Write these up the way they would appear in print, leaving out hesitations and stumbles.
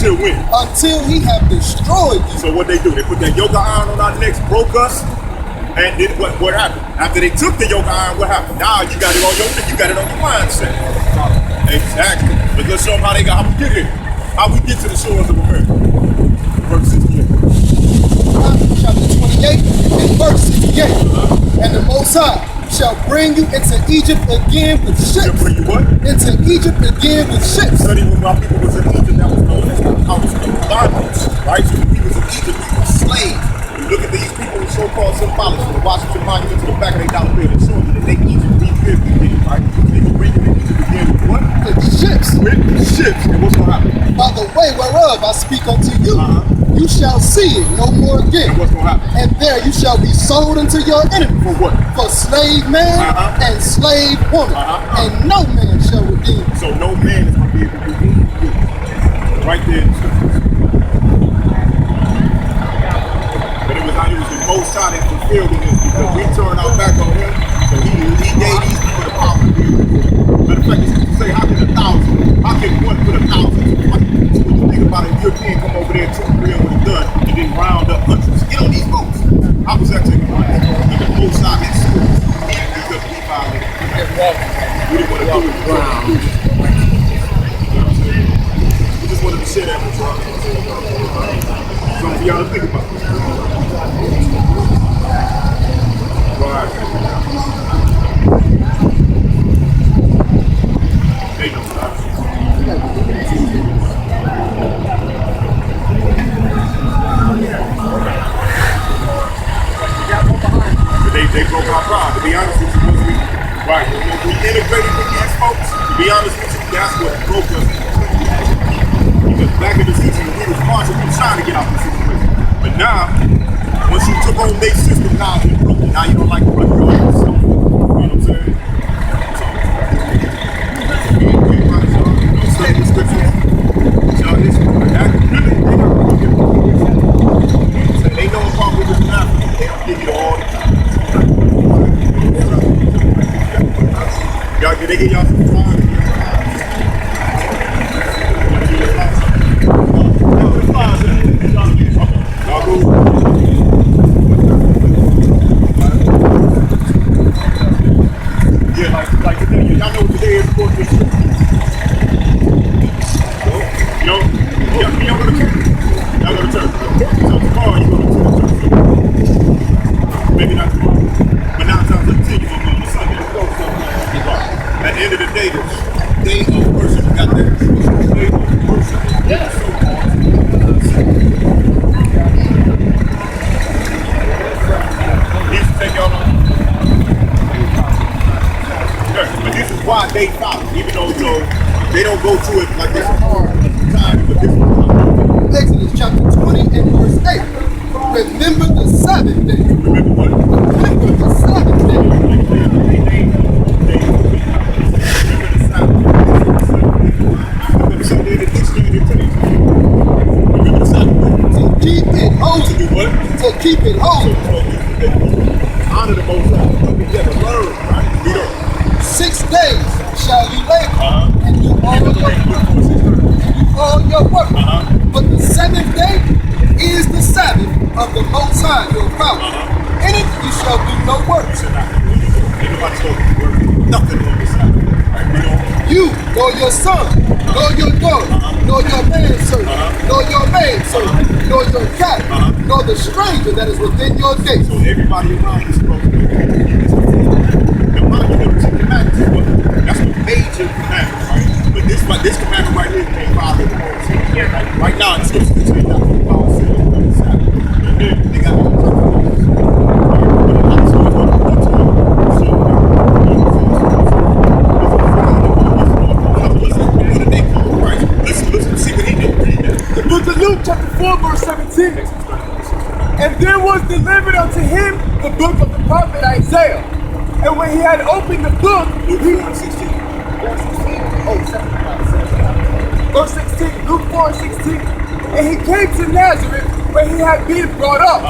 Until when? Until he have destroyed you. So what they do? They put that yoke of iron on our necks, broke us, and then what happened? After they took the yoke of iron, what happened? Now you got it on your mindset. Exactly. But let's show them how we get here. How we get to the shores of America. Verse 68. Chapter 28 and verse 68. And the Most High shall bring you into Egypt again with ships. Shall bring you what? Into Egypt again with ships. Study when our people was in Egypt, that was known as the house of bondage, right? So when we was in Egypt, we were slaves. You look at these people who so-called symbolics from the Washington Monument to the back of their dollar bill and showing you that they Egypt rebuilt, right? They will bring you in Egypt again with what? With ships. With ships. And what's going to happen? By the way whereof I speak unto you, you shall see it no more again. What's going to happen? And there you shall be sold unto your enemy. For what? For slave man and slave woman. And no man shall redeem. So no man is going to be able to redeem you. Right there in the scriptures. But it was the Most High that fulfilled this because we turned our back on him. So he gave these people the power to do it. Matter of fact, it's to say, how can 1,000? How can one put 1,000 to fight? So when you think about it, European come over there, took real with a gun, and then round up hundreds. Get on these boats. How was that taking place? And the Most High had schools. Because we violated. We didn't want to do it. We just wanted to share that with y'all. Something for y'all to think about. Right. They know that. They broke our pride. To be honest with you, when we integrated with these folks, to be honest with you, that's what broke us. Because back in the 60s, we was constantly trying to get out of the situation. But now, once you took on their system, now it's broken. Now you don't like to run your own self. You know what I'm saying? Don't study the scriptures. So this, that really, they know about what is happening. They don't give you all the time. Y'all, did they get y'all some time? Y'all go. Yeah, like today, y'all know what today is for this. Y'all go to church. Y'all go to church. So tomorrow you go to church. Maybe not tomorrow. But 9 times out of 10 you're going to go on Sunday. At the end of the day, the day of worship, you got that day of worship. These take y'all on. But this is why they follow, even though they don't go to it like this time, but this one. Exodus chapter 20 and verse 8. Remember the Sabbath day. Remember what? Remember the Sabbath day. To keep it holy. To do what? To keep it holy. Honor the Most High. Together, learn, right? We don't. 6 days shall you labor and do all your work. But the 7th day is the Sabbath of the Most High, your power. In it you shall do no work. Ain't nobody supposed to do work. Nothing on the Sabbath. Right? We don't. You, nor your son, nor your daughter, nor your manservant, nor your maidservant, nor your cat, nor the stranger that is within your gates. So everybody around is supposed to do it. The monument to commandments, that's the major commandment, right? But this commandment right here can't follow the whole thing. Right now, in scripture, they say not to follow sin on the Sabbath. And then they got all kinds of laws. But a lot of stuff on the Listen, see what he did. The book of Luke, chapter 4, verse 17. And there was delivered unto him the book of the prophet Isaiah. And when he had opened the book, Luke 4:16. Verse 16, Luke 4:16. And he came to Nazareth, where he had been brought up.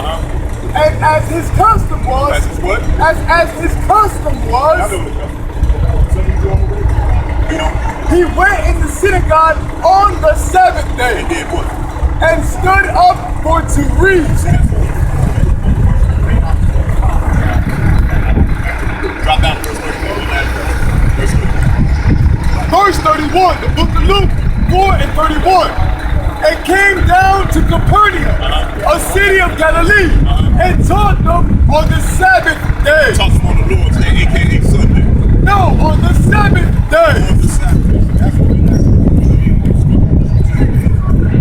And as his custom was, As his what? As his custom was, I know what it is. he went in the synagogue on the Sabbath day. And did what? And stood up for to read. Drop down to verse 31. Verse 31, the book of Luke 4 and 31. And came down to Capernaum, a city of Galilee, and taught them on the Sabbath day. Talk them on the Lord's Day, aka Sunday. No, on the Sabbath day. On the Sabbath. That's what it is.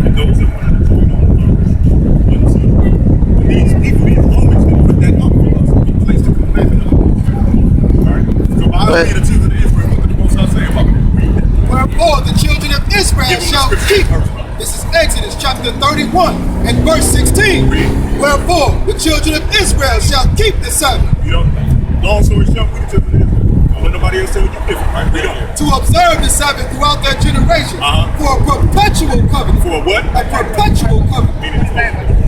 And those that wanted to join on these people, these Romans, they put that up for us. They placed the commandment up. Alright? So by the way, the children of Israel, what did the Most High say about it? Read that. Wherefore the children of Israel Give them shall the keep. scripture. This is Exodus chapter 31 and verse 16. Read. Wherefore the children of Israel shall keep the Sabbath. You know, long story short, we the children of Israel. Don't let nobody else tell you different, right? Read on. To observe the Sabbath throughout their generation for a perpetual covenant. For what? A perpetual covenant. Meaning it's family.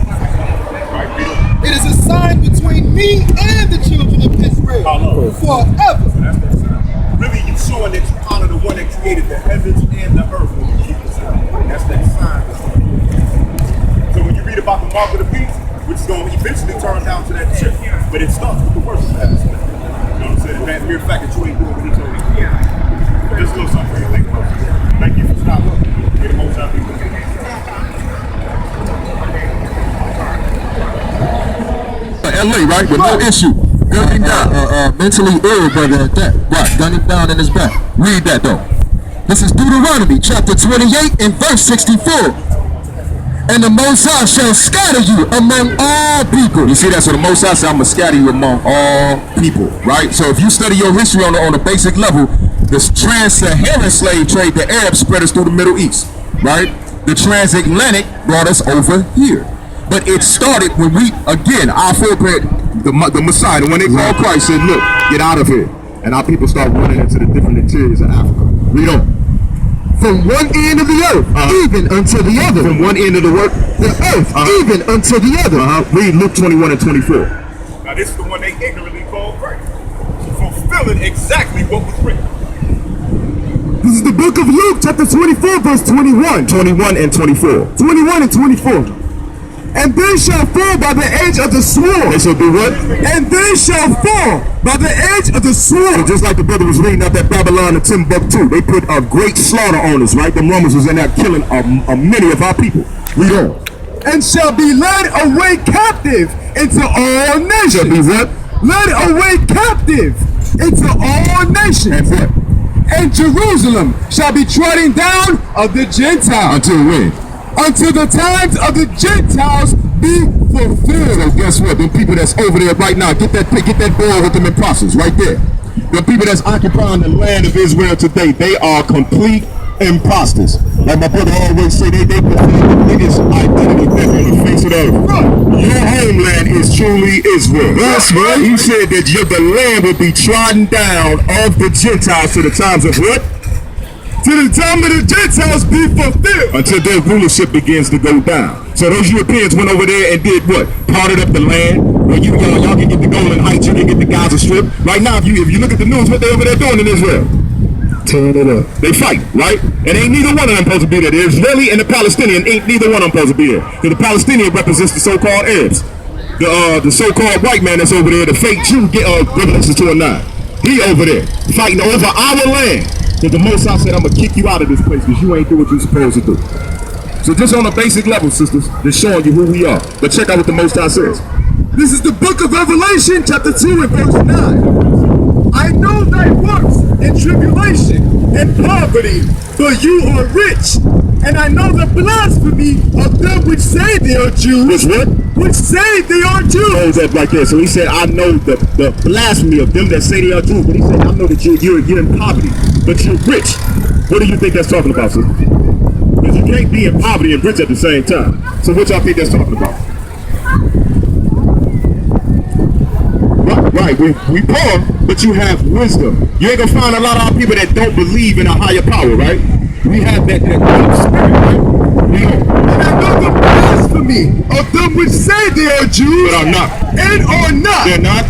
Right? Read on. It is a sign between me and the children of Israel forever. So that's that sign. Really, you showing that you honor the one that created the heavens and the earth when you keep the sign. That's that sign. So when you read about the mark of the beast, which is going to eventually turn down to that chip, but it starts with the worship aspect. You know what I'm saying? That mere fact that you ain't doing what he told you. Just a little something for you. Thank you for stopping. May the Most High be with you. LA, right? With no issue. Gunning down, mentally ill brother at that. Right, gunning down in his back. Read that though. This is Deuteronomy chapter 28 and verse 64. And the Most High shall scatter you among all people. You see that? So the Most High said, I'm going to scatter you among all people, right? So if you study your history on a basic level, this trans-Saharan slave trade, the Arabs spread us through the Middle East, right? The transatlantic brought us over here. But it started when we, again, our foreparent, the Messiah, the one they called Christ, said, look, get out of here. And our people start running into the different interiors of Africa. Read on. From one end of the earth, even unto the other. From one end of the earth, even unto the other. Read Luke 21 and 24. Now this is the one they ignorantly called Christ. Fulfilling exactly what was written. This is the book of Luke, chapter 24, verse 21. 21 and 24. 21 and 24. And they shall fall by the edge of the sword. They shall do what? And they shall fall by the edge of the sword. So just like the brother was reading out that Babylon and Timbuktu, they put a great slaughter on us, right? The Romans was in there killing many of our people. Read on. And shall be led away captive into all nations. Shall be what? Led away captive into all nations. And what? And Jerusalem shall be trodden down of the Gentiles. Until when? Until the times of the Gentiles be fulfilled. So guess what? The people that's over there right now, get that boy with them imposters right there. The people that's occupying the land of Israel today, they are complete imposters. Like my brother always say, they put the biggest identity theft on the face of the earth. Your homeland is truly Israel. That's right. He said that the land will be trodden down of the Gentiles to the times of what? Till the time of the Gentiles be fulfilled. Until their rulership begins to go down. So those Europeans went over there and did what? Parted up the land. Well, y'all can get the Golan Heights, you can get the Gaza Strip. Right now, if you look at the news, what they over there doing in Israel? Tearing it up. They fight, right? And ain't neither one of them supposed to be there. The Israeli and the Palestinian ain't neither one of them supposed to be there. Because the Palestinian represents the so-called Arabs. The so-called white man that's over there, the fake Jew, Revelation 2:9. He over there fighting over our land. Because the Most High said, I'm going to kick you out of this place because you ain't do what you're supposed to do. So just on a basic level, sisters, just showing you who we are. But check out what the Most High says. This is the book of Revelation, chapter 2 and verse 9. I know thy works in tribulation and poverty, but you are rich. And I know the blasphemy of them which say they are Jews. Which what? Which say they are Jews. Hold up right there. So he said, I know the blasphemy of them that say they are Jews. But he said, I know that you're in poverty, but you're rich. What do you think that's talking about, sister? Because you can't be in poverty and rich at the same time. So what y'all think that's talking about? Right, we poor, but you have wisdom. You ain't gonna find a lot of our people that don't believe in a higher power, right? We have that spirit, right? And I know the blasphemy of them which say they are Jews, but are not. They're not.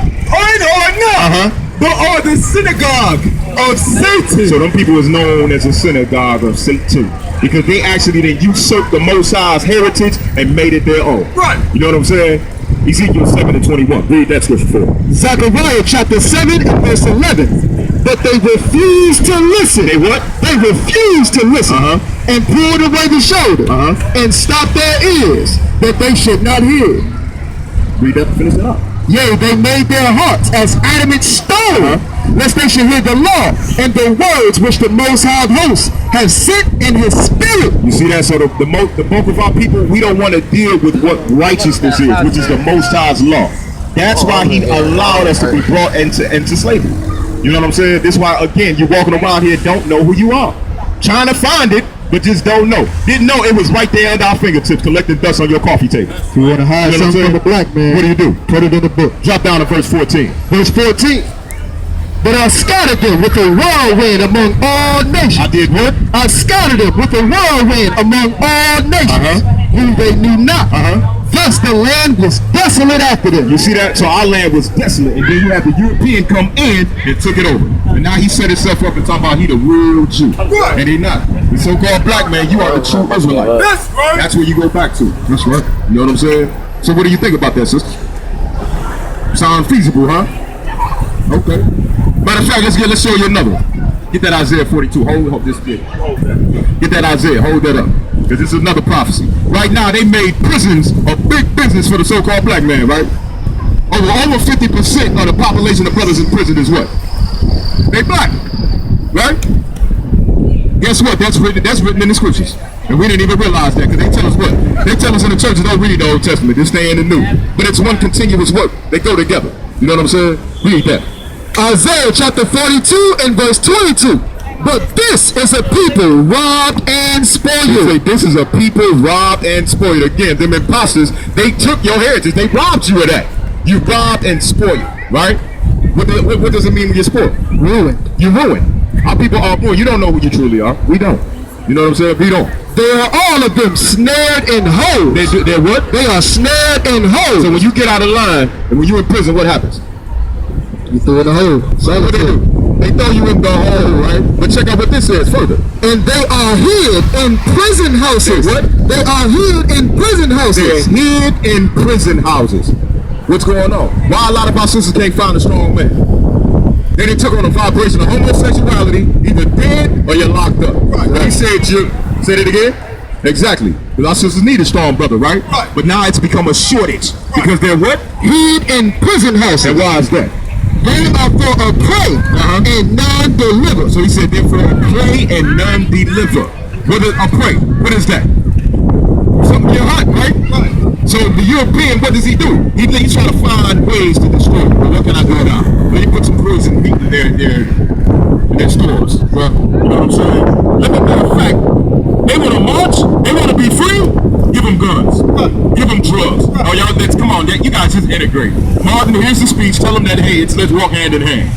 But are the synagogue of Satan. So them people is known as a synagogue of Satan because they actually then usurped the Most High's heritage and made it their own. Right. You know what I'm saying? Ezekiel 7:21. Read that scripture for us. Zechariah chapter 7 and verse 11. But they refused to listen. They what? They refused to listen and pulled away the shoulder and stopped their ears that they should not hear. Read that, finish it up. Yea, they made their hearts as adamant stone, lest they should hear the law and the words which the Most High of Hosts has sent in his spirit. You see that? So the bulk of our people, we don't want to deal with what righteousness is, which is the Most High's law. That's why he allowed us to be brought into slavery. You know what I'm saying? This is why, again, you're walking around here, don't know who you are. Trying to find it, but just don't know. Didn't know it was right there at our fingertips, collecting dust on your coffee table. If you want to hide something from a black man, what do? Put it in the book. Drop down to verse 14. Verse 14. But I scattered them with a whirlwind among all nations. I did what? I scattered them with a whirlwind among all nations, whom they knew not. Thus the land was desolate after them. You see that? So our land was desolate, and then you had the European come in and took it over. And now he set himself up and talking about he the real Jew. Right. And he not. The so-called black man, you are the true Israelite. That's right. That's where you go back to. That's right. You know what I'm saying? So what do you think about that, sister? Sound feasible, huh? Okay. Matter of fact, let's show you another one. Get that Isaiah 42. Hold this bit. Get that Isaiah. Hold that up. Because this is another prophecy. Right now, they made prisons a big business for the so-called black man, right? Over 50% of the population of brothers in prison is what? They black, right? Guess what? That's written in the scriptures. And we didn't even realize that because they tell us what? They tell us in the churches don't read the Old Testament. They stay in the New. But it's one continuous work. They go together. You know what I'm saying? Read that. Isaiah chapter 42 and verse 22. But this is a people robbed and spoiled. Say, this is a people robbed and spoiled. Again, them imposters, they took your heritage. They robbed you of that. You robbed and spoiled, right? What does it mean when you're spoiled? Ruined. You ruined. Our people are ruined. You don't know who you truly are. We don't. You know what I'm saying? We don't. They are all of them snared in holes. They're what? They are snared in holes. So when you get out of line and when you're in prison, what happens? You throw in the hole. So what they do? They throw you in the hole, right? But check out what this says further. And they are hid in prison houses. What? They are hid in prison houses. They're hid in prison houses. What's going on? Why a lot of our sisters can't find a strong man? Then they took on a vibration of homosexuality, either dead or you're locked up. Right. He said you. Say it again? Exactly. Because our sisters need a strong brother, right? Right. But now it's become a shortage. Right. Because they're what? Hid in prison houses. And why is that? They are for a prey and none deliver. So he said they're for a prey and none deliver. What is a prey? What is that? Something you're hot, right? Right. So the European, what does he do? He's trying to find ways to destroy it. Well, what can I do now? Let me put some poison meat in their stores. Well, you know what I'm saying? Matter of fact, they want to march, they want to be free, give them guns, give them drugs. Oh, y'all, come on, you guys just integrate. Martin, here's the speech, tell them that, hey, let's walk hand in hand.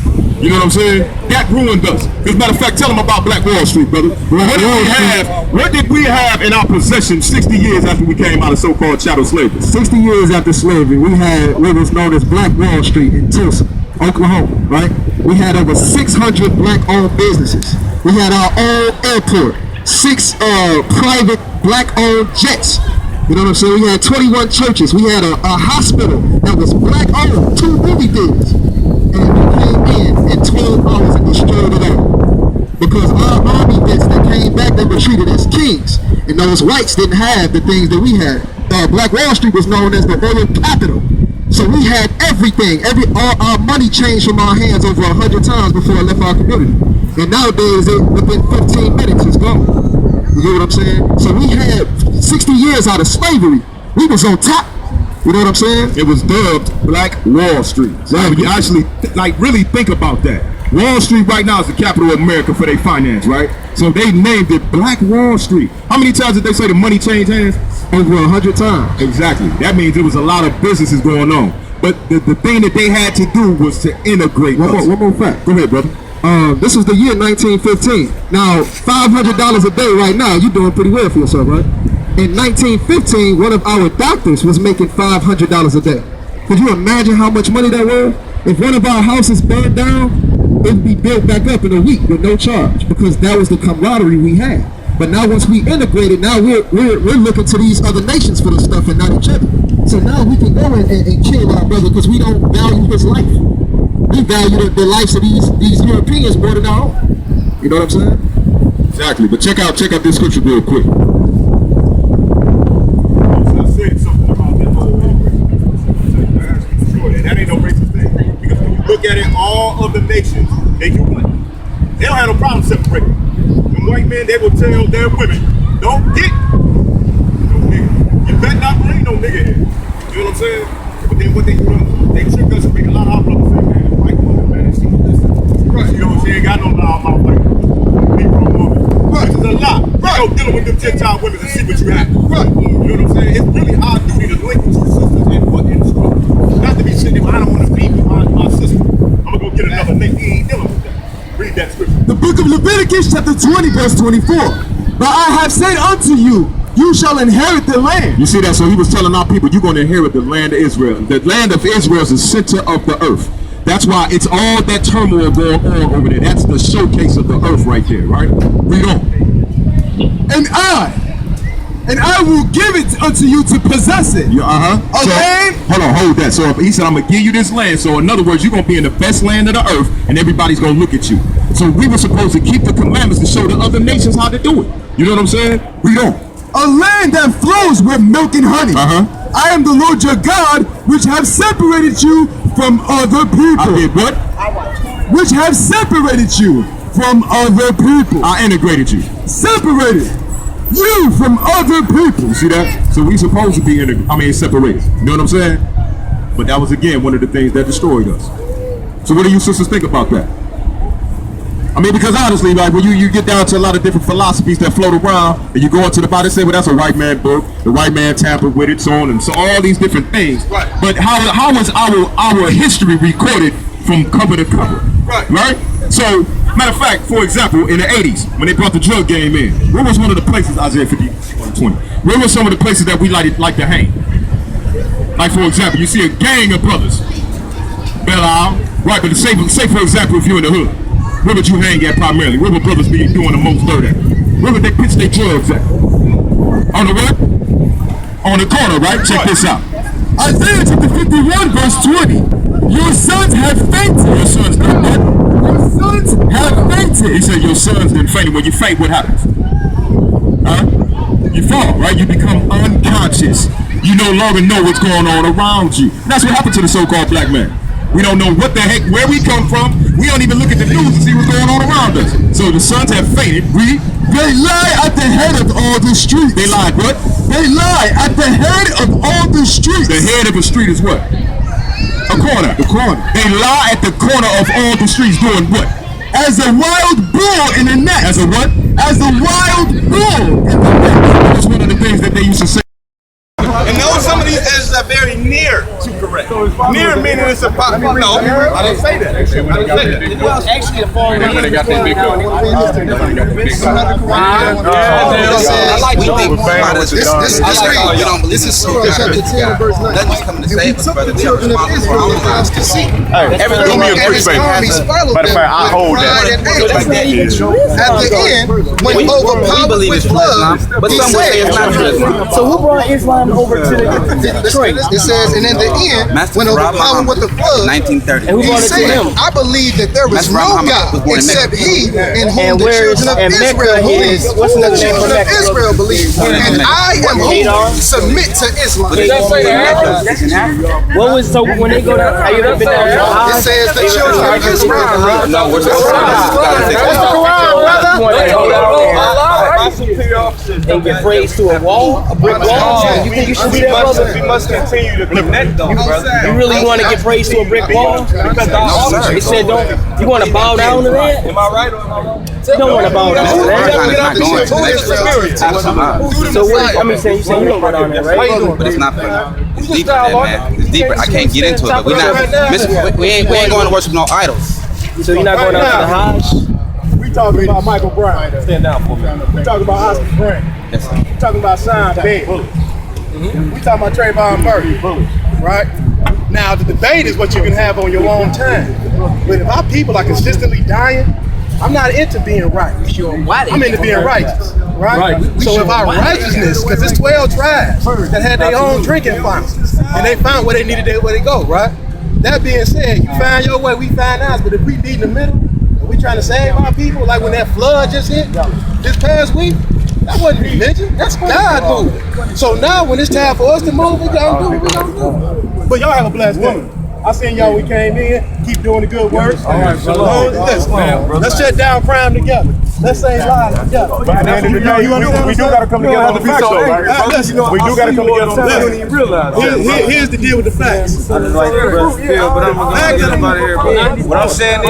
You know what I'm saying? That ruined us. As a matter of fact, tell them about Black Wall Street, brother. What did we have in our possession 60 years after we came out of so-called chattel slavery? 60 years after slavery, we had what was known as Black Wall Street in Tulsa, Oklahoma, right? We had over 600 black-owned businesses. We had our own airport, 6 private black-owned jets. You know what I'm saying? We had 21 churches. We had a hospital that was black-owned, 2 movie theaters. And we came in 12 hours and destroyed it all. Because our army vets that came back, they were treated as kings. And those whites didn't have the things that we had. Black Wall Street was known as the oil capital. So we had everything. Our money changed from our hands over 100 times before it left our community. And nowadays, within 15 minutes, it's gone. You get what I'm saying? So we had 60 years out of slavery. We was on top. You know what I'm saying? It was dubbed Black Wall Street. So when you actually, really think about that. Wall Street right now is the capital of America for their finance, right? So they named it Black Wall Street. How many times did they say the money changed hands? Over 100 times. Exactly. That means there was a lot of businesses going on. But the thing that they had to do was to integrate us. One more fact. Go ahead, brother. This was the year 1915. Now, $500 a day right now, you're doing pretty well for yourself, right? In 1915, one of our doctors was making $500 a day. Could you imagine how much money that was? If one of our houses burned down, it'd be built back up in a week with no charge, because that was the camaraderie we had. But now once we integrated, now we're looking to these other nations for the stuff and not each other. So now we can go and kill our brother because we don't value his life. We value the lives of these Europeans more than our own. You know what I'm saying? Exactly. But check out this scripture real quick. I said something about that whole integration. That ain't no racist thing. Because when you look at it, all of the nations, they do what? They don't have no problem separating. The white men, they will tell their women, don't get no nigga. You better not bring no nigga here. You know what I'm saying? But then what they do, they trick us and make a lot of our brothers say, man, the white woman, man, she this. Right. You know, she ain't got no loud mouth like Negro woman. Right. Which is a lot. Right. You know, dealing with them Gentile women and see what you have. Right. You know what I'm saying? It's really our duty to link with your sisters and put in the struggle. Not to be sitting there, I don't want to be my sister. I'm going to go get another nigga. He ain't dealing with that. Read that scripture. The book of Leviticus chapter 20 verse 24. But I have said unto you, you shall inherit the land. You see that? So he was telling our people, you're going to inherit the land of Israel. The land of Israel is the center of the earth. That's why it's all that turmoil going on over there. That's the showcase of the earth right there, right? Read on. And I will give it unto you to possess it. Yeah, A land. Hold that. So he said, I'm going to give you this land. So in other words, you're going to be in the best land of the earth and everybody's going to look at you. So we were supposed to keep the commandments to show the other nations how to do it. You know what I'm saying? Read on. A land that flows with milk and honey. I am the Lord your God, which have separated you from other people. I did what? Which have separated you from other people. I integrated you. Separated you from other people. You see that? So we supposed to be separated. You know what I'm saying? But that was again one of the things that destroyed us. So what do you sisters think about that? I mean, because honestly, like when you get down to a lot of different philosophies that float around, and you go into the Bible and say, well, that's a white man book, the white man tampered with it, so on and so all these different things. Right. But how is our history recorded from cover to cover? Right? So, matter of fact, for example, in the 80s, when they brought the drug game in, where was one of the places, Isaiah 50:20? Where were some of the places that we like to hang? Like, for example, you see a gang of brothers. Belle Isle, right, but say for example, if you're in the hood, where would you hang at primarily? Where would brothers be doing the most dirt at? Where would they pitch their drugs at? On the what? On the corner, right? Check this out. Isaiah chapter 51 verse 20. Your sons have fainted. Your sons done what? Your sons have fainted. He said your sons didn't faint. When you faint, what happens? You fall, right? You become unconscious. You no longer know what's going on around you. And that's what happened to the so-called black man. We don't know what the heck, where we come from. We don't even look at the news to see what's going on around us. So the sons have fainted. They lie at the head of all the streets. They lied what? They lie at the head of all the streets. The head of a street is what? A corner. The corner. They lie at the corner of all the streets doing what? As a wild bull in the net. As a what? As a wild bull in the net. That's one of the things that they used to say. And know some of these edges are very near to correct. Near meaning it's a pop. No, I didn't say that. I didn't say that. Well, actually, the phone. When they got this big gun. I like we think this is so chapter 10 verse 9. Nothing's coming to save us, brother. We are responsible for our lives to see. Everything me a quick favor. Matter of fact, I hold that. At the end, when overpowered with love, But some would say it's not Islam. So who brought Islam over to Detroit? it says, and in the end, when overpowered with the flood, 1930. And who he brought it to said, him? I believe that there is Master no Muhammad God was born in except Mecca. He in whom And the where's children of and Israel Mecca is believe. what's the The name of children of Mecca? Israel believe. And I am who h.o.r.s? submit to Islam. What was so when they go down? Have you ever been down to It Hajj? says the children of Israel. No, we're just And get praised to a wall, a brick wall. You think you should be that, brother? We must continue to connect though, brother. You really want to get praised to a brick wall? It said don't. You want to bow down to that? Am I right or am I wrong? You don't want to bow down to that. So what? I mean, you say you don't go down there, right? But it's not for it's deeper than that, man. It's deeper. I can't get into it, but we ain't going to worship no idols. So you're not going down to the Hajj? We talking about Michael Brown. Stand down for me. We talking about Oscar Grant. Yes, sir. We talking about Sean Bates. We talking about Trayvon Burke. Right? Now, the debate is what you can have on your own time. But if our people are consistently dying, I'm not into being right. I'm into being righteous, right? So if our righteousness, because it's 12 tribes that had their own drinking fountains, and they found where they needed where they go, right? That being said, you find your way, we find ours. But if we meet in the middle, and we trying to save our people, like when that flood just hit this past week, that wasn't religion. That's God moving. So now when it's time for us to move, we gonna do what we gonna do. But y'all have a blessed day. I seen y'all, we came in, keep doing the good work. All right, let's shut down crime together. Let's say lies together. At the end of the day, we do got to come together on the facts, though, right? We do got to come together on the facts. Here's the deal with the facts. I just like the rest feel, but I'm gonna go get them out of here, bro. What I'm saying is,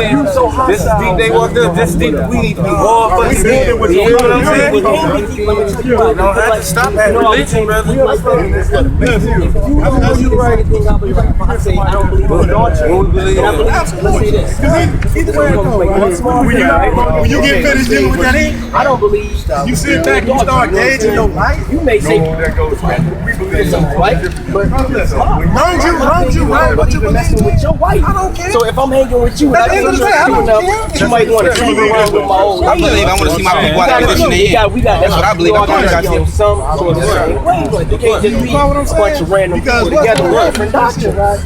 this is deep they walked up, this is deep we need to be all fucking dead. You know what I'm saying? You don't have to stop at religion, brother. What we believe in. Let's say this. Either way it goes, when you get finished dealing with that ink, I don't believe you sit back and you start gauging your life. you may say it's something right, but Wrong you, right? What you messing with your wife. I don't care. So if I'm hanging with you, At the end of the day, I don't care. you might want to hang around with my old I believe I want to see my people out the condition they in. That's what I believe. I gotta be on some sort of same way, but you can't just be a bunch of random people together with different doctrine, right?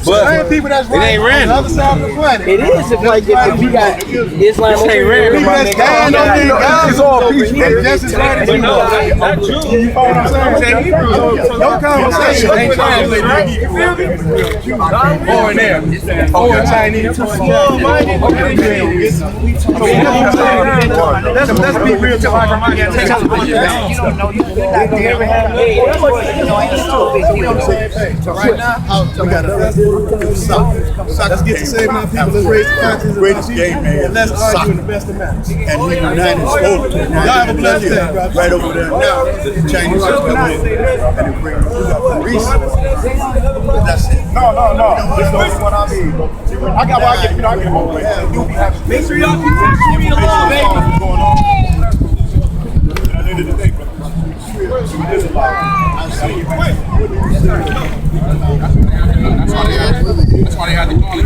Same people that's right on the other side of the planet. It is if like if we got Islam over here, People that's dying on their God is all peace. They just as right as you know. Not true. You know what I'm saying? Your conversation ain't translated. Or in there. Or Chinese. Let's be real. Right now, we gotta let's get to save my people. Let's raise the conscience. Greatest game, man. Let's argue in the best of manners. And he united over there. Y'all have a blessed day. Right over there now, the Chinese is coming in and they bring resources. That's it. No. This is the only one I need. I got what I get. I get them over there. Do be happy. Make sure y'all keep me along, baby. Going on. At the end of the day, bro. That's why they had to call it.